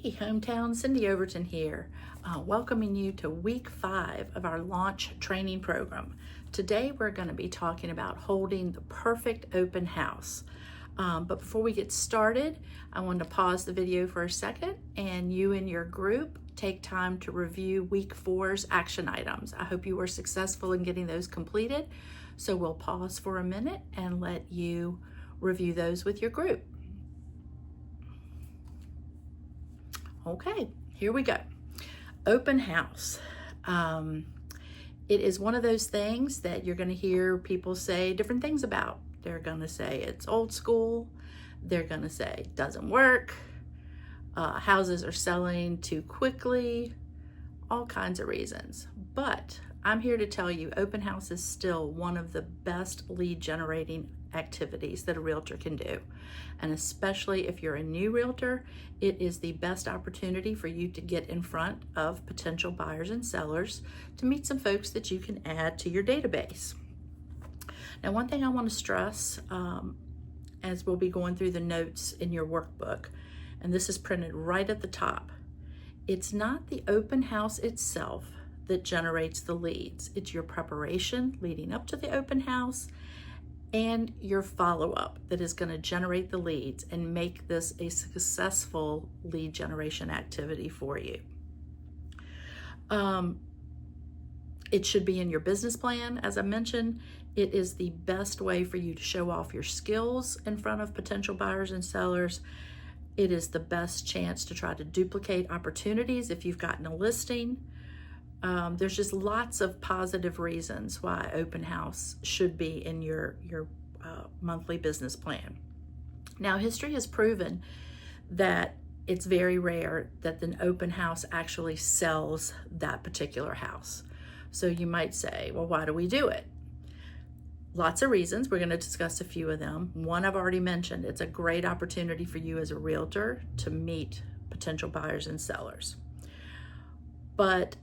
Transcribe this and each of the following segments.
Hey, hometown, Cindy Overton here, welcoming you to week 5 of our launch training program. Today we're going to be talking about holding the perfect open house. But before we get started, I wanted to pause the video for a second and you and your group take time to review week 4's action items. I hope you were successful in getting those completed. So we'll pause for a minute and let you review those with your group. Okay, here we go. Open house. It is one of those things that you're going to hear people say different things about. They're going to say it's old school. They're going to say it doesn't work. Houses are selling too quickly. All kinds of reasons. But I'm here to tell you open house is still one of the best lead generating activities that a realtor can do. And especially if you're a new realtor, it is the best opportunity for you to get in front of potential buyers and sellers to meet some folks that you can add to your database. Now, one thing I want to stress as we'll be going through the notes in your workbook, and this is printed right at the top, it's not the open house itself that generates the leads. It's your preparation leading up to the open house and your follow-up that is going to generate the leads and make this a successful lead generation activity for you. It should be in your business plan. As I mentioned, it is the best way for you to show off your skills in front of potential buyers and sellers. It is the best chance to try to duplicate opportunities if you've gotten a listing. There's just lots of positive reasons why open house should be in your monthly business plan. Now, history has proven that it's very rare that an open house actually sells that particular house. So you might say, well, why do we do it? Lots of reasons. We're going to discuss a few of them. One I've already mentioned. It's a great opportunity for you as a realtor to meet potential buyers and sellers. But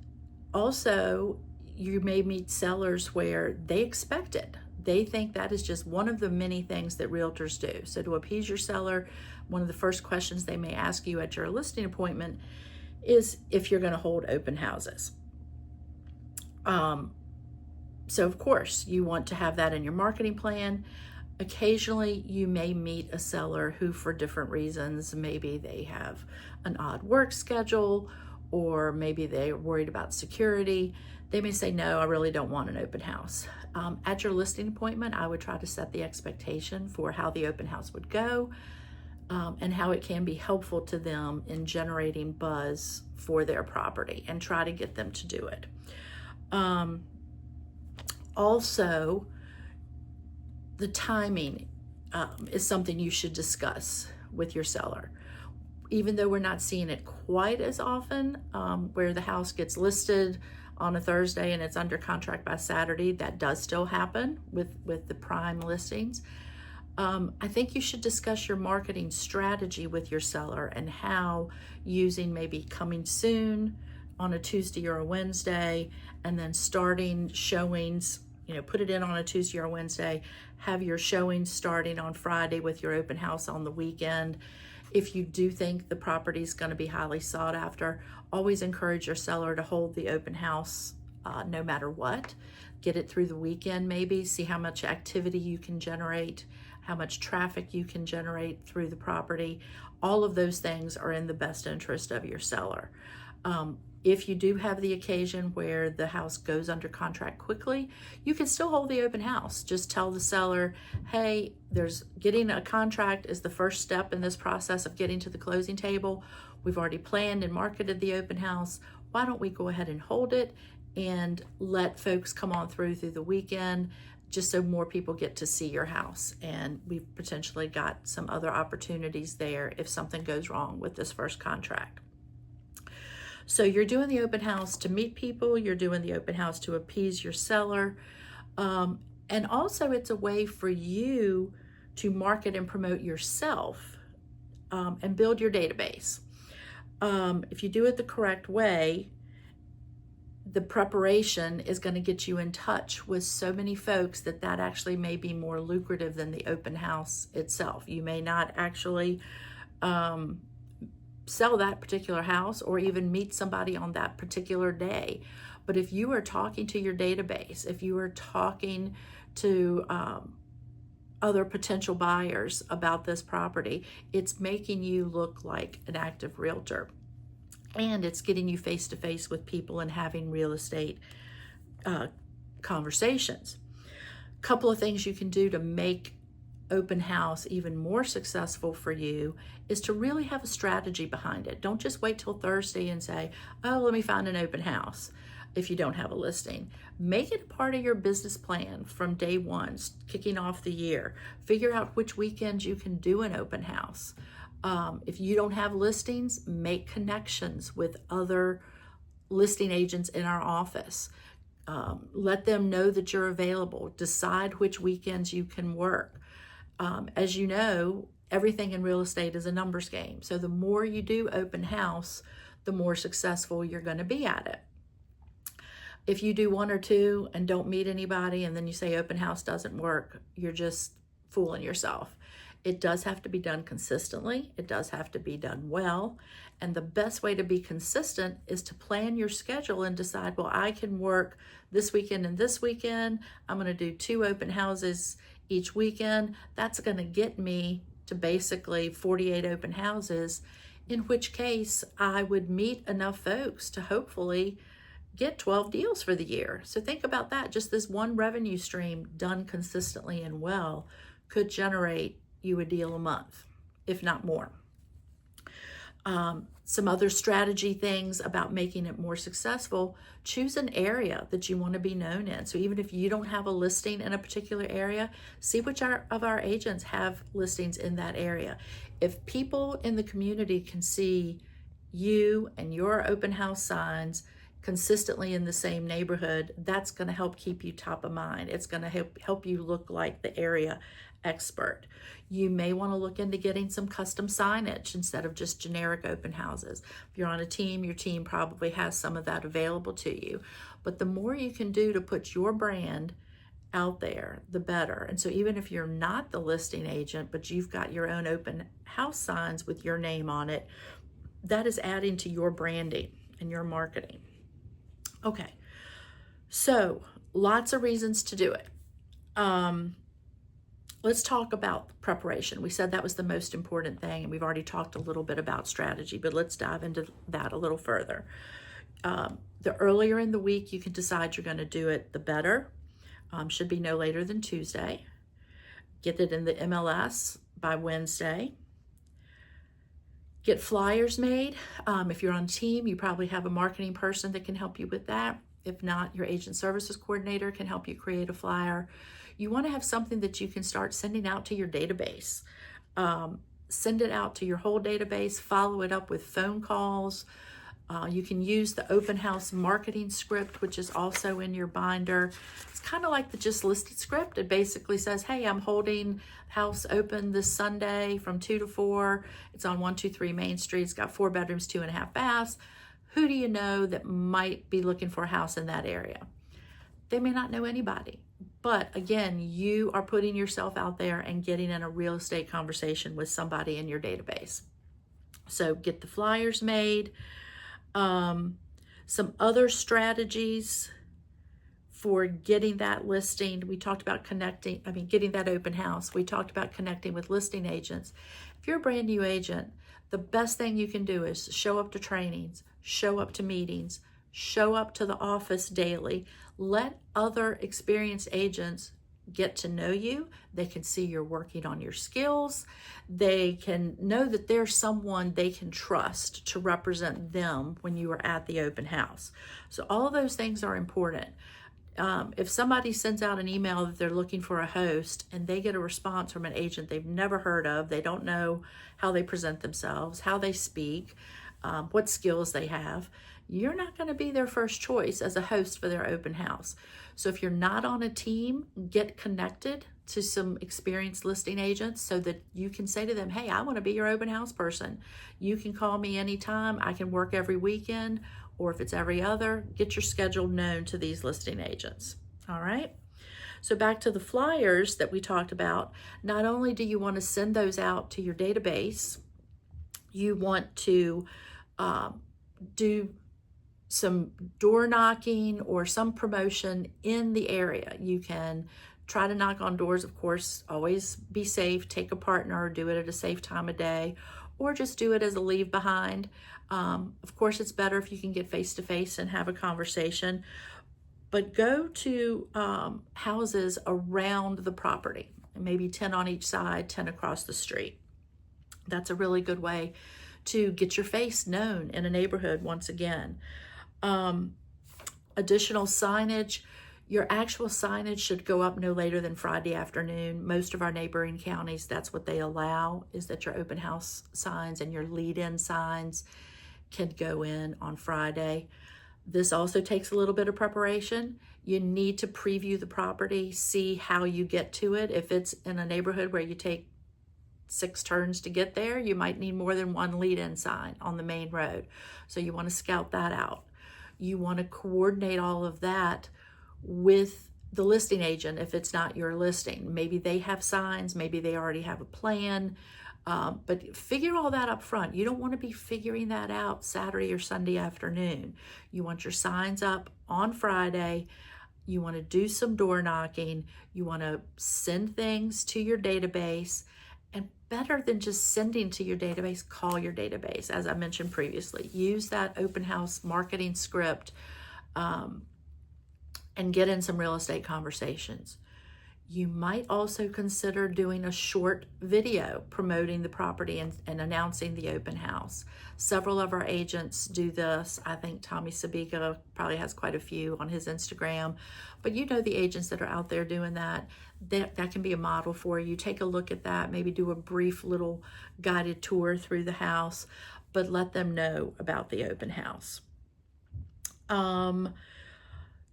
also, you may meet sellers where they expect it. They think that is just one of the many things that realtors do. So to appease your seller, one of the first questions they may ask you at your listing appointment is if you're going to hold open houses. So of course, you want to have that in your marketing plan. Occasionally, you may meet a seller who, for different reasons, maybe they have an odd work schedule, or maybe they're worried about security. They may say, no, I really don't want an open house. At your listing appointment, I would try to set the expectation for how the open house would go and how it can be helpful to them in generating buzz for their property and try to get them to do it. Also, the timing is something you should discuss with your seller. Even though we're not seeing it quite as often, where the house gets listed on a Thursday and it's under contract by Saturday, that does still happen with the prime listings. I think you should discuss your marketing strategy with your seller and how using maybe coming soon on a Tuesday or a Wednesday, and then starting showings, put it in on a Tuesday or a Wednesday, have your showings starting on Friday with your open house on the weekend. If you do think the property is going to be highly sought after, always encourage your seller to hold the open house no matter what. Get it through the weekend maybe, see how much activity you can generate, how much traffic you can generate through the property. All of those things are in the best interest of your seller. If you do have the occasion where the house goes under contract quickly, you can still hold the open house. Just tell the seller, hey, getting a contract is the first step in this process of getting to the closing table. We've already planned and marketed the open house. Why don't we go ahead and hold it and let folks come on through the weekend, just so more people get to see your house. And we've potentially got some other opportunities there if something goes wrong with this first contract. So you're doing the open house to meet people, you're doing the open house to appease your seller, and also it's a way for you to market and promote yourself and build your database. If you do it the correct way, the preparation is going to get you in touch with so many folks that actually may be more lucrative than the open house itself. You may not actually sell that particular house or even meet somebody on that particular day. But if you are talking to your database, if you are talking to other potential buyers about this property, it's making you look like an active realtor. And it's getting you face to face with people and having real estate conversations. A couple of things you can do to make open house even more successful for you is to really have a strategy behind it. Don't just wait till Thursday and say, oh, let me find an open house if you don't have a listing. Make it a part of your business plan from day one, kicking off the year. Figure out which weekends you can do an open house. If you don't have listings, make connections with other listing agents in our office. Let them know that you're available. Decide which weekends you can work. As you know, everything in real estate is a numbers game. So the more you do open house, the more successful you're going to be at it. If you do one or two and don't meet anybody and then you say open house doesn't work, you're just fooling yourself. It does have to be done consistently. It does have to be done well. And the best way to be consistent is to plan your schedule and decide, well, I can work this weekend and this weekend. I'm going to do 2 open houses each weekend. That's going to get me to basically 48 open houses, in which case I would meet enough folks to hopefully get 12 deals for the year. So think about that. Just this one revenue stream done consistently and well could generate you a deal a month, if not more. Some other strategy things about making it more successful: choose an area that you want to be known in. So even if you don't have a listing in a particular area, see which of our agents have listings in that area. If people in the community can see you and your open house signs consistently in the same neighborhood, that's going to help keep you top of mind. It's going to help you look like the area expert. You may want to look into getting some custom signage instead of just generic open houses. If you're on a team, your team probably has some of that available to you. But the more you can do to put your brand out there, the better. And so even if you're not the listing agent, but you've got your own open house signs with your name on it, that is adding to your branding and your marketing. Okay, so lots of reasons to do it. Let's talk about preparation. We said that was the most important thing, and we've already talked a little bit about strategy, but let's dive into that a little further. The earlier in the week you can decide you're going to do it, the better. Should be no later than Tuesday. Get it in the MLS by Wednesday. Get flyers made. If you're on a team, you probably have a marketing person that can help you with that. If not, your agent services coordinator can help you create a flyer. You want to have something that you can start sending out to your database. Send it out to your whole database, follow it up with phone calls. You can use the open house marketing script, which is also in your binder. It's kind of like the Just Listed script. It basically says, hey, I'm holding house open this Sunday from 2 to 4. It's on 123 Main Street. It's got 4 bedrooms, 2.5 baths. Who do you know that might be looking for a house in that area? They may not know anybody. But again, you are putting yourself out there and getting in a real estate conversation with somebody in your database. So get the flyers made. Some other strategies for getting that listing. We talked about getting that open house. We talked about connecting with listing agents. If you're a brand new agent, the best thing you can do is show up to trainings, show up to meetings, show up to the office daily. Let other experienced agents get to know you. They can see you're working on your skills. They can know that there's someone they can trust to represent them when you are at the open house. So all of those things are important. If somebody sends out an email that they're looking for a host and they get a response from an agent they've never heard of, they don't know how they present themselves, how they speak, what skills they have, you're not going to be their first choice as a host for their open house. So if you're not on a team, get connected to some experienced listing agents so that you can say to them, hey, I want to be your open house person. You can call me anytime. I can work every weekend, or if it's every other, get your schedule known to these listing agents. All right. So back to the flyers that we talked about, not only do you want to send those out to your database, You want to do some door knocking or some promotion in the area. You can try to knock on doors, of course, always be safe, take a partner, do it at a safe time of day, or just do it as a leave behind. Of course, it's better if you can get face to face and have a conversation, but go to houses around the property, maybe 10 on each side, 10 across the street. That's a really good way to get your face known in a neighborhood once again. Additional signage, your actual signage should go up no later than Friday afternoon. Most of our neighboring counties, that's what they allow, is that your open house signs and your lead-in signs can go in on Friday. This also takes a little bit of preparation. You need to preview the property, see how you get to it. If it's in a neighborhood where you take 6 turns to get there, you might need more than one lead-in sign on the main road. So you want to scout that out. You want to coordinate all of that with the listing agent if it's not your listing. Maybe they have signs, maybe they already have a plan, but figure all that up front. You don't want to be figuring that out Saturday or Sunday afternoon. You want your signs up on Friday. You want to do some door knocking. You want to send things to your database. And better than just sending to your database, call your database. As I mentioned previously, use that open house marketing script and get in some real estate conversations. You might also consider doing a short video promoting the property and announcing the open house. Several of our agents do this. I think Tommy Sabiga probably has quite a few on his Instagram, but you know the agents that are out there doing that. That can be a model for you. Take a look at that, maybe do a brief little guided tour through the house, but let them know about the open house.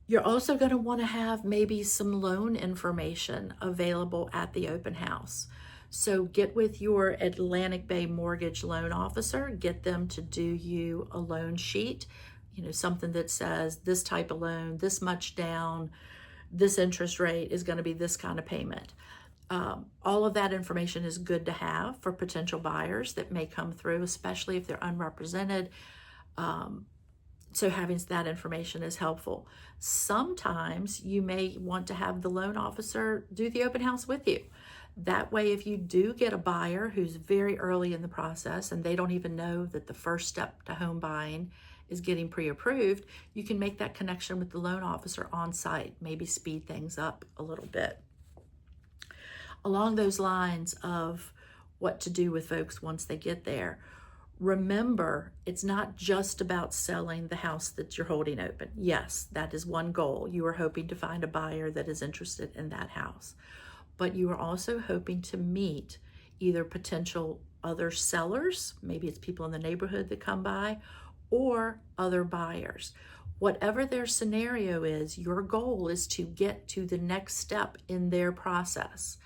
You're also going to want to have maybe some loan information available at the open house. So get with your Atlantic Bay mortgage loan officer, get them to do you a loan sheet, something that says this type of loan, this much down, this interest rate is going to be this kind of payment. All of that information is good to have for potential buyers that may come through, especially if they're unrepresented. So having that information is helpful. Sometimes you may want to have the loan officer do the open house with you. That way, if you do get a buyer who's very early in the process and they don't even know that the first step to home buying is getting pre-approved, you can make that connection with the loan officer on site, maybe speed things up a little bit. Along those lines of what to do with folks once they get there, remember, it's not just about selling the house that you're holding open. Yes, that is one goal. You are hoping to find a buyer that is interested in that house. But you are also hoping to meet either potential other sellers, maybe it's people in the neighborhood that come by, or other buyers. Whatever their scenario is, your goal is to get to the next step in their process.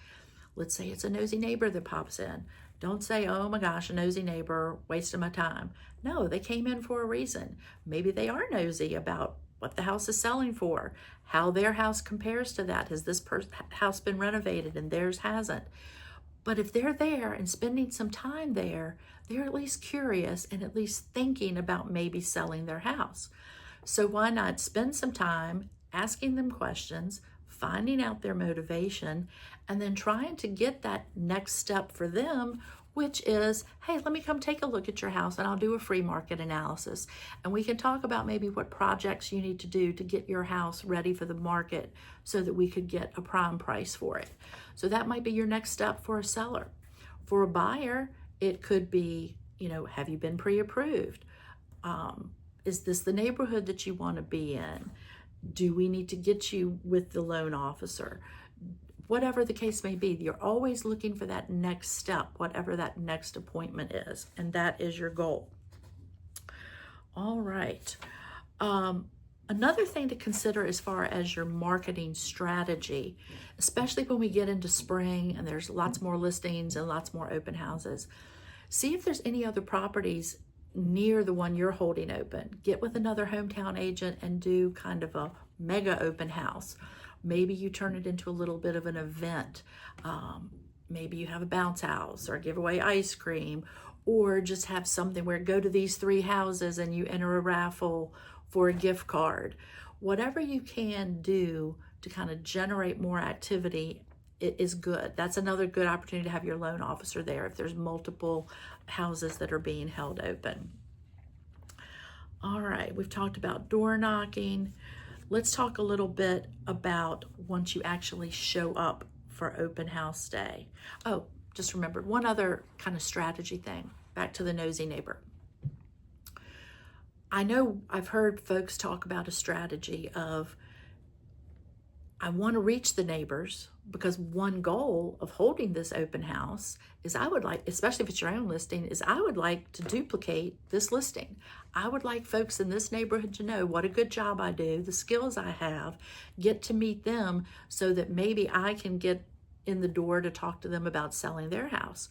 Let's say it's a nosy neighbor that pops in. Don't say, oh my gosh, a nosy neighbor, wasting my time. No, they came in for a reason. Maybe they are nosy about what the house is selling for, how their house compares to that. Has this house been renovated and theirs hasn't? But if they're there and spending some time there, they're at least curious and at least thinking about maybe selling their house. So why not spend some time asking them questions, finding out their motivation, and then trying to get that next step for them, which is, hey, let me come take a look at your house and I'll do a free market analysis. And we can talk about maybe what projects you need to do to get your house ready for the market so that we could get a prime price for it. So that might be your next step for a seller. For a buyer, it could be, have you been pre-approved? Is this the neighborhood that you want to be in? Do we need to get you with the loan officer? Whatever the case may be, you're always looking for that next step, whatever that next appointment is, and that is your goal. All right. Another thing to consider as far as your marketing strategy, especially when we get into spring and there's lots more listings and lots more open houses, see if there's any other properties near the one you're holding open. Get with another hometown agent and do kind of a mega open house. Maybe you turn it into a little bit of an event. Maybe you have a bounce house or give away ice cream, or just have something where go to these 3 houses and you enter a raffle for a gift card. Whatever you can do to kind of generate more activity, it is good. That's another good opportunity to have your loan officer there if there's multiple houses that are being held open. All right, we've talked about door knocking. Let's talk a little bit about once you actually show up for open house day. Oh, just remembered one other kind of strategy thing, back to the nosy neighbor. I know I've heard folks talk about a strategy of, I want to reach the neighbors because one goal of holding this open house is I would like, especially if it's your own listing, is I would like to duplicate this listing. I would like folks in this neighborhood to know what a good job I do, the skills I have, get to meet them so that maybe I can get in the door to talk to them about selling their house.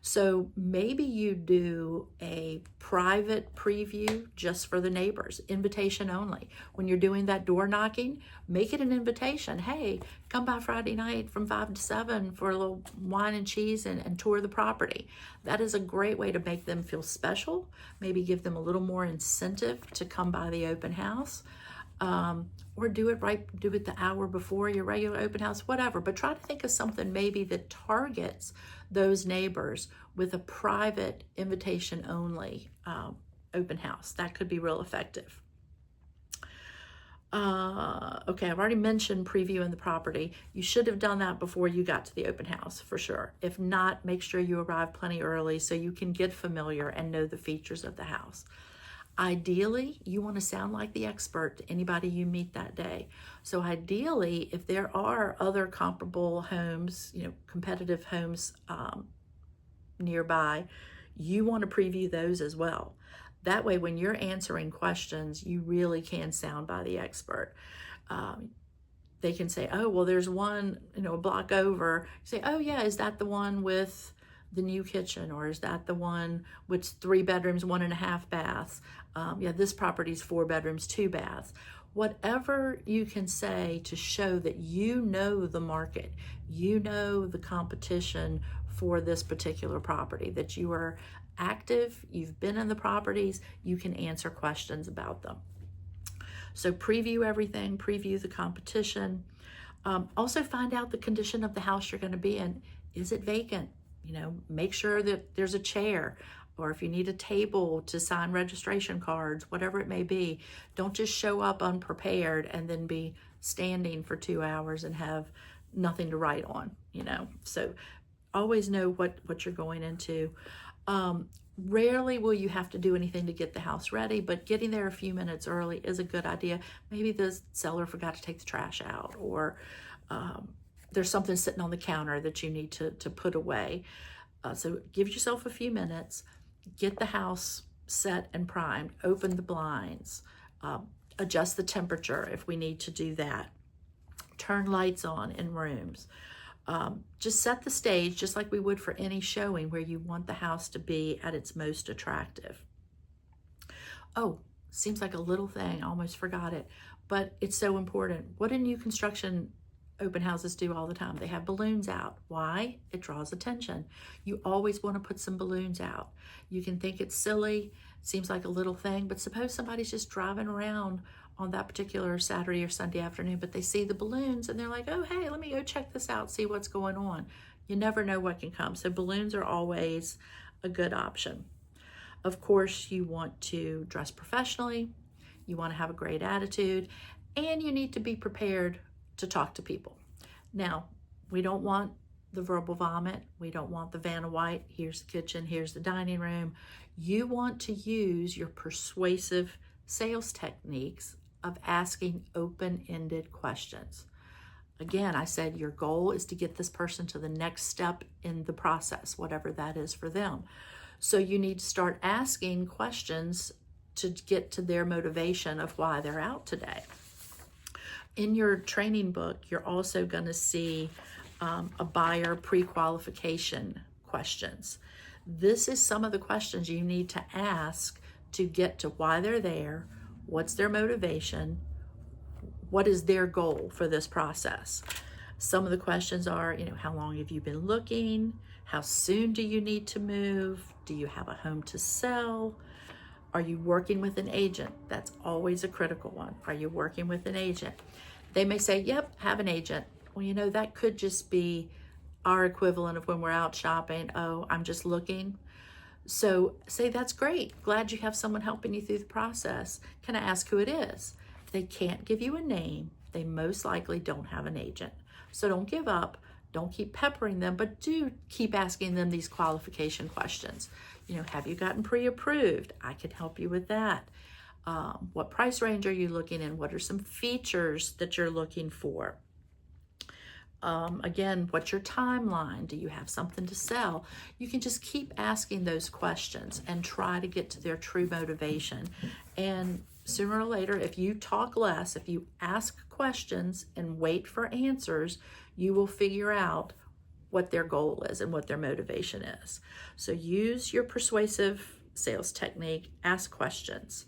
So maybe you do a private preview just for the neighbors, invitation only. When you're doing that door knocking, make it an invitation. Hey, come by Friday night from 5 to 7 for a little wine and cheese and tour the property. That is a great way to make them feel special, maybe give them a little more incentive to come by the open house. Or do it the hour before your regular open house, whatever. But try to think of something maybe that targets those neighbors with a private invitation only open house. That could be real effective. Okay, I've already mentioned previewing the property. You should have done that before you got to the open house for sure. If not, make sure you arrive plenty early so you can get familiar and know the features of the house. Ideally, you want to sound like the expert to anybody you meet that day. So ideally, if there are other comparable homes, competitive homes nearby, you want to preview those as well. That way, when you're answering questions, you really can sound by the expert. They can say, oh, well, there's one, a block over. You say, oh yeah, is that the one with the new kitchen, or is that the one with 3 bedrooms, 1.5 baths? Yeah, this property's 4 bedrooms, 2 baths. Whatever you can say to show that you know the market, you know the competition for this particular property, that you are active, you've been in the properties, you can answer questions about them. So preview everything, preview the competition. Also find out the condition of the house you're going to be in. Is it vacant? Make sure that there's a chair, or if you need a table to sign registration cards, whatever it may be. Don't just show up unprepared and then be standing for 2 hours and have nothing to write on, So always know what you're going into. Rarely will you have to do anything to get the house ready, but getting there a few minutes early is a good idea. Maybe the seller forgot to take the trash out, or there's something sitting on the counter that you need to put away. So give yourself a few minutes, get the house set and primed, open the blinds, adjust the temperature if we need to do that, turn lights on in rooms. Just set the stage just like we would for any showing where you want the house to be at its most attractive. Oh, seems like a little thing, I almost forgot it, but it's so important. What do new construction open houses do all the time? They have balloons out. Why? It draws attention. You always want to put some balloons out. You can think it's silly, seems like a little thing, but suppose somebody's just driving around on that particular Saturday or Sunday afternoon, but they see the balloons and they're like, oh, hey, let me go check this out, see what's going on. You never know what can come. So balloons are always a good option. Of course, you want to dress professionally, you want to have a great attitude, and you need to be prepared to talk to people. Now, we don't want the verbal vomit. We don't want the Vanna White. Here's the kitchen, here's the dining room. You want to use your persuasive sales techniques of asking open-ended questions. Again, I said your goal is to get this person to the next step in the process, whatever that is for them. So you need to start asking questions to get to their motivation of why they're out today. In your training book, you're also going to see a buyer pre-qualification questions. This is some of the questions you need to ask to get to why they're there, what's their motivation, what is their goal for this process. Some of the questions are, how long have you been looking? How soon do you need to move? Do you have a home to sell? Are you working with an agent? That's always a critical one. Are you working with an agent? They may say, yep, have an agent. Well, that could just be our equivalent of when we're out shopping. Oh, I'm just looking. So say, that's great. Glad you have someone helping you through the process. Can I ask who it is? If they can't give you a name, they most likely don't have an agent. So don't give up. Don't keep peppering them, but do keep asking them these qualification questions. Have you gotten pre-approved? I can help you with that. What price range are you looking in? What are some features that you're looking for? Again, what's your timeline? Do you have something to sell? You can just keep asking those questions and try to get to their true motivation. And sooner or later, if you talk less, if you ask questions and wait for answers, you will figure out what their goal is and what their motivation is. So use your persuasive sales technique, ask questions.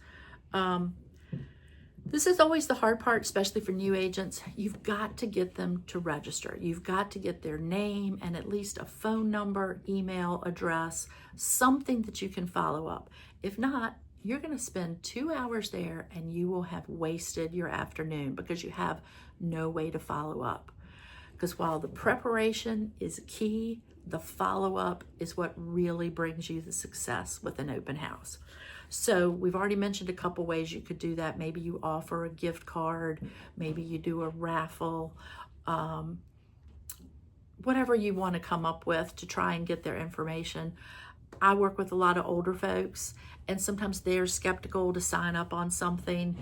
This is always the hard part, especially for new agents. You've got to get them to register. You've got to get their name and at least a phone number, email address, something that you can follow up. If not, you're going to spend 2 hours there and you will have wasted your afternoon because you have no way to follow up. Because while the preparation is key, the follow-up is what really brings you the success with an open house. So we've already mentioned a couple ways you could do that. Maybe you offer a gift card, maybe you do a raffle, whatever you want to come up with to try and get their information. I work with a lot of older folks, and sometimes they're skeptical to sign up on something.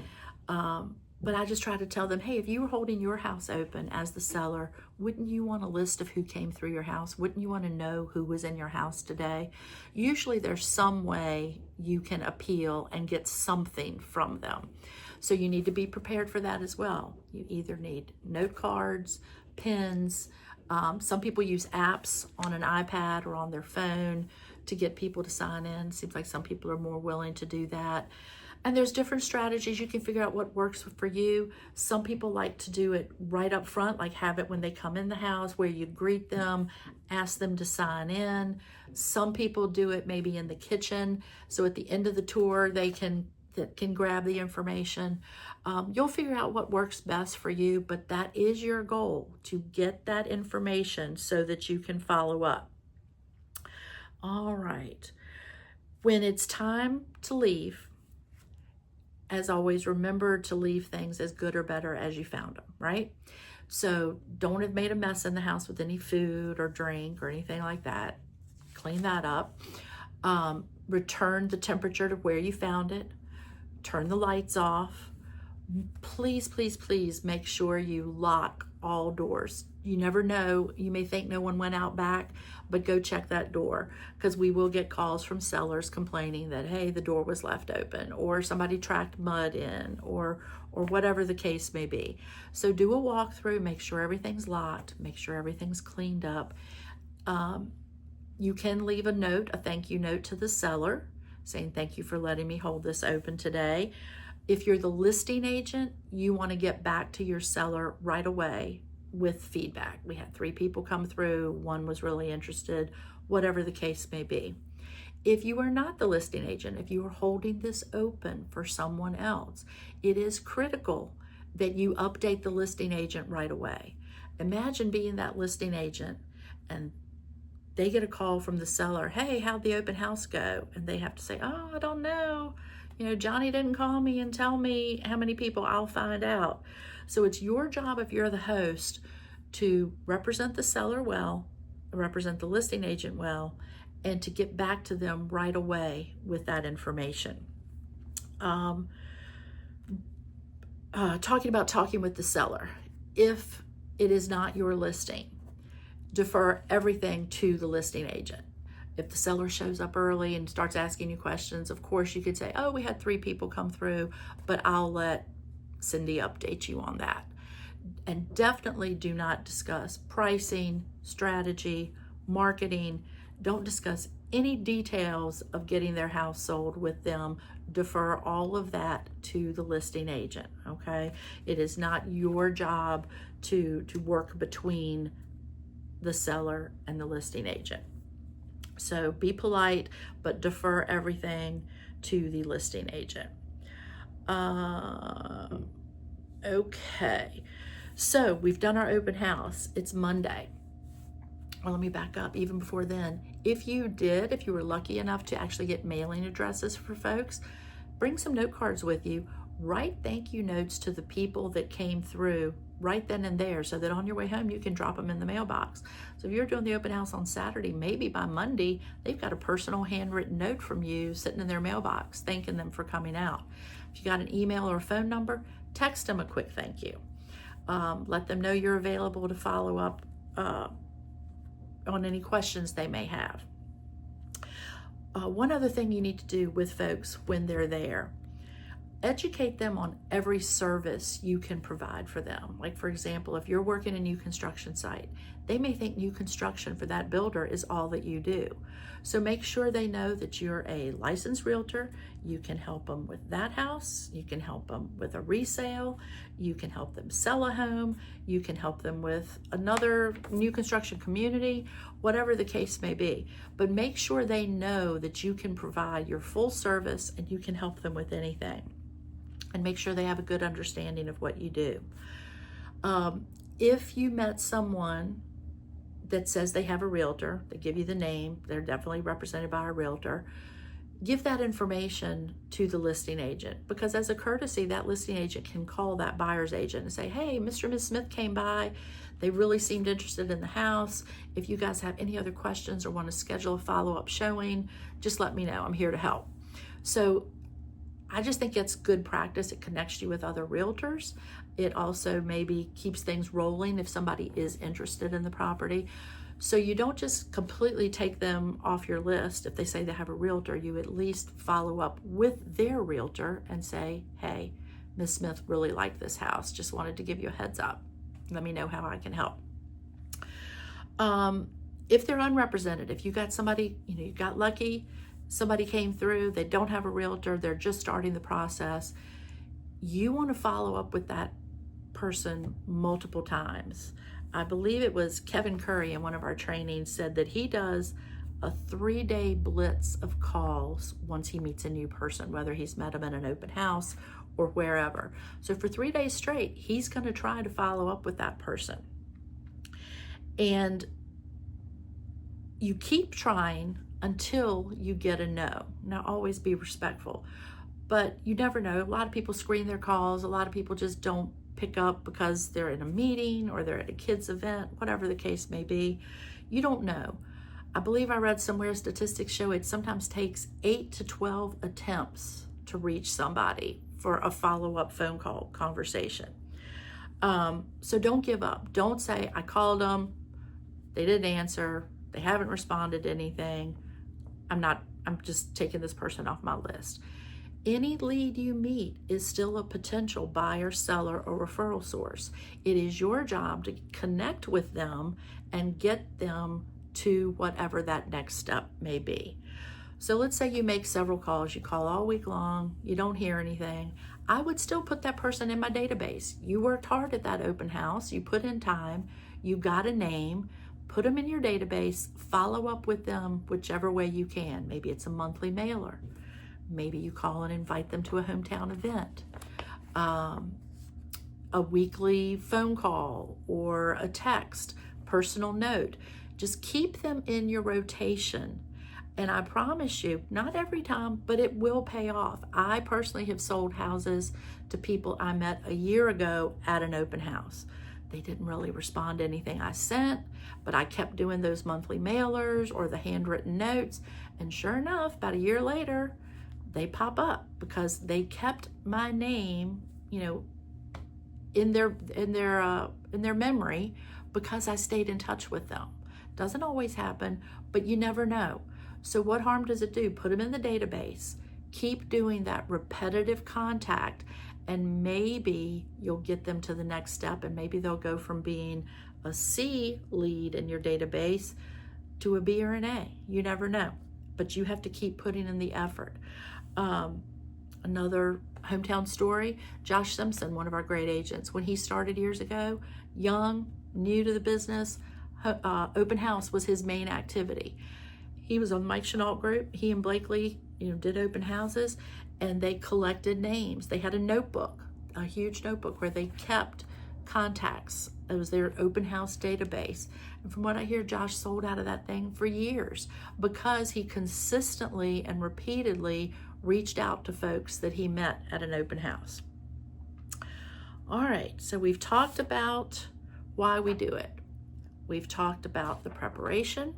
But I just try to tell them, hey, if you were holding your house open as the seller, wouldn't you want a list of who came through your house? Wouldn't you want to know who was in your house today? Usually there's some way you can appeal and get something from them. So you need to be prepared for that as well. You either need note cards, pens. Some people use apps on an iPad or on their phone to get people to sign in. Seems like some people are more willing to do that. And there's different strategies. You can figure out what works for you. Some people like to do it right up front, like have it when they come in the house where you greet them, ask them to sign in. Some people do it maybe in the kitchen. So at the end of the tour, they can grab the information. You'll figure out what works best for you, but that is your goal, to get that information so that you can follow up. All right. When it's time to leave, as always, remember to leave things as good or better as you found them, right? So don't have made a mess in the house with any food or drink or anything like that. Clean that up. Return the temperature to where you found it. Turn the lights off. Please, please, please make sure you lock all doors. You never know. You may think no one went out back, but go check that door, because we will get calls from sellers complaining that, hey, the door was left open, or somebody tracked mud in, or whatever the case may be. So do a walkthrough, make sure everything's locked, make sure everything's cleaned up. You can leave a note, a thank you note to the seller saying, thank you for letting me hold this open today. If you're the listing agent, you want to get back to your seller right away with feedback. We had 3 people come through, 1 was really interested, whatever the case may be. If you are not the listing agent, if you are holding this open for someone else, it is critical that you update the listing agent right away. Imagine being that listing agent and they get a call from the seller, hey, how'd the open house go? And they have to say, oh, I don't know. Johnny didn't call me and tell me how many people. I'll find out. So it's your job, if you're the host, to represent the seller well, represent the listing agent well, and to get back to them right away with that information. Talking with the seller. If it is not your listing, defer everything to the listing agent. If the seller shows up early and starts asking you questions, of course you could say, oh, we had 3 people come through, but I'll let Cindy update you on that. And definitely do not discuss pricing, strategy, marketing. Don't discuss any details of getting their house sold with them. Defer all of that to the listing agent, okay? It is not your job to work between the seller and the listing agent. So be polite, but defer everything to the listing agent. Okay, so we've done our open house. It's Monday. Well, let me back up. Even before then, if you were lucky enough to actually get mailing addresses for folks, bring some note cards with you. Write thank you notes to the people that came through right then and there, so that on your way home you can drop them in the mailbox. So if you're doing the open house on Saturday, maybe by Monday they've got a personal handwritten note from you sitting in their mailbox thanking them for coming out. If you got an email or a phone number, text them a quick thank you. Let them know you're available to follow up on any questions they may have. One other thing you need to do with folks when they're there, educate them on every service you can provide for them. Like, for example, if you're working a new construction site, they may think new construction for that builder is all that you do. So make sure they know that you're a licensed realtor. You can help them with that house. You can help them with a resale. You can help them sell a home. You can help them with another new construction community, whatever the case may be. But make sure they know that you can provide your full service and you can help them with anything. And make sure they have a good understanding of what you do. If you met someone that says they have a realtor, they give you the name, they're definitely represented by a realtor, give that information to the listing agent, because as a courtesy, that listing agent can call that buyer's agent and say, hey, Mr. and Ms. Smith came by. They really seemed interested in the house. If you guys have any other questions or want to schedule a follow-up showing, just let me know. I'm here to help. So I just think it's good practice. It connects you with other realtors. It also maybe keeps things rolling if somebody is interested in the property. So you don't just completely take them off your list. If they say they have a realtor, you at least follow up with their realtor and say, hey, Ms. Smith really liked this house. Just wanted to give you a heads up. Let me know how I can help. If they're unrepresented, if you got somebody, you got lucky, somebody came through, they don't have a realtor, they're just starting the process, you want to follow up with that person multiple times. I believe it was Kevin Curry in one of our trainings said that he does a 3-day blitz of calls once he meets a new person, whether he's met them in an open house or wherever. So for 3 days straight, he's going to try to follow up with that person. And you keep trying until you get a no. Now, always be respectful, but you never know. A lot of people screen their calls. A lot of people just don't pick up because they're in a meeting or they're at a kid's event, whatever the case may be. You don't know. I believe I read somewhere statistics show it sometimes takes 8 to 12 attempts to reach somebody for a follow-up phone call conversation. So don't give up. Don't say, I called them, they didn't answer, they haven't responded to anything. I'm just taking this person off my list. Any lead you meet is still a potential buyer, seller, or referral source. It is your job to connect with them and get them to whatever that next step may be. So let's say you make several calls, you call all week long, you don't hear anything. I would still put that person in my database. You worked hard at that open house, you put in time, you got a name, put them in your database, follow up with them whichever way you can. Maybe it's a monthly mailer. Maybe you call and invite them to a hometown event, a weekly phone call or a text, personal note. Just keep them in your rotation. And I promise you, not every time, but it will pay off. I personally have sold houses to people I met a year ago at an open house. They didn't really respond to anything I sent, but I kept doing those monthly mailers or the handwritten notes. And sure enough, about a year later, they pop up because they kept my name, in their memory because I stayed in touch with them. Doesn't always happen, but you never know. So what harm does it do? Put them in the database. Keep doing that repetitive contact, and maybe you'll get them to the next step, and maybe they'll go from being a C lead in your database to a B or an A. You never know, but you have to keep putting in the effort. Another hometown story, Josh Simpson, one of our great agents, when he started years ago, young, new to the business, open house was his main activity. He was on Mike Chenault group. He and Blakely, did open houses, and they collected names. They had a notebook, a huge notebook where they kept contacts. It was their open house database. And from what I hear, Josh sold out of that thing for years because he consistently and repeatedly reached out to folks that he met at an open house. All right, so we've talked about why we do it. We've talked about the preparation.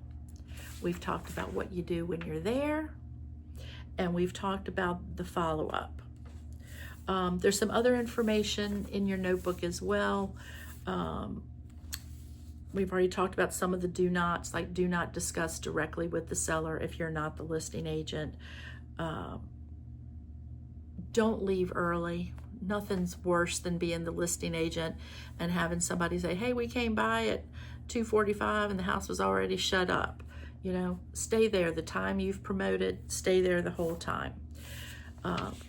We've talked about what you do when you're there. And we've talked about the follow-up. There's some other information in your notebook as well. We've already talked about some of the do nots, like do not discuss directly with the seller if you're not the listing agent. Don't leave early. Nothing's worse than being the listing agent and having somebody say, hey, we came by at 2:45 and the house was already shut up. Stay there the time you've promoted, stay there the whole time.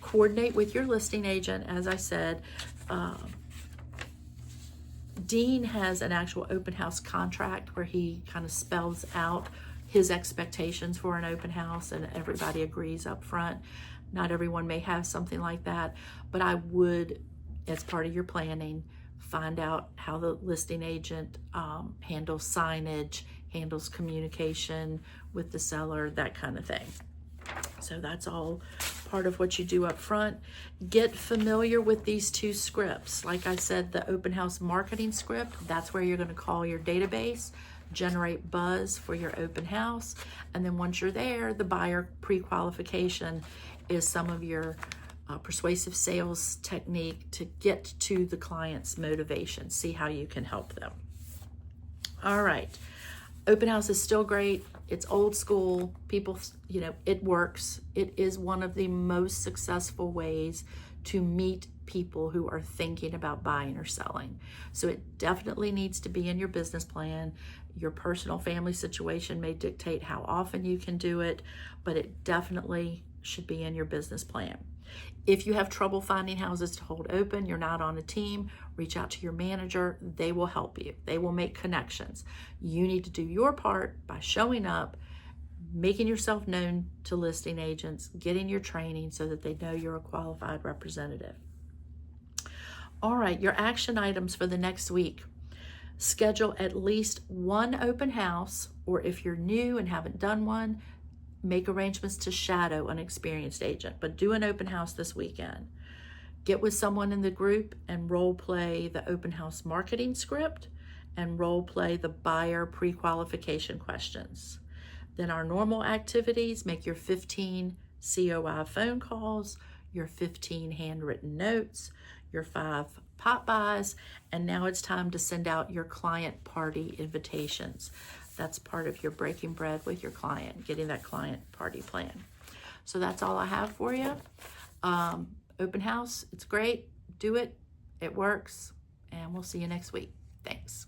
Coordinate with your listing agent. As I said, Dean has an actual open house contract where he kind of spells out his expectations for an open house and everybody agrees up front. Not everyone may have something like that, but I would, as part of your planning, find out how the listing agent handles signage, handles communication with the seller, that kind of thing. So that's all part of what you do up front. Get familiar with these two scripts. Like I said, the open house marketing script, that's where you're going to call your database, generate buzz for your open house. And then once you're there, the buyer pre-qualification is some of your persuasive sales technique to get to the client's motivation, see how you can help them. All right. Open house is still great. It's old school. People, it works. It is one of the most successful ways to meet people who are thinking about buying or selling. So it definitely needs to be in your business plan. Your personal family situation may dictate how often you can do it, but it definitely should be in your business plan. If you have trouble finding houses to hold open, you're not on a team, reach out to your manager. They will help you. They will make connections. You need to do your part by showing up, making yourself known to listing agents, getting your training so that they know you're a qualified representative. All right, your action items for the next week. Schedule at least one open house, or if you're new and haven't done one, make arrangements to shadow an experienced agent, but do an open house this weekend. Get with someone in the group and role play the open house marketing script and role play the buyer pre-qualification questions. Then our normal activities, make your 15 COI phone calls, your 15 handwritten notes, your 5 pop buys, and now it's time to send out your client party invitations. That's part of your breaking bread with your client, getting that client party plan. So that's all I have for you. Open house, it's great. Do it. It works. And we'll see you next week. Thanks.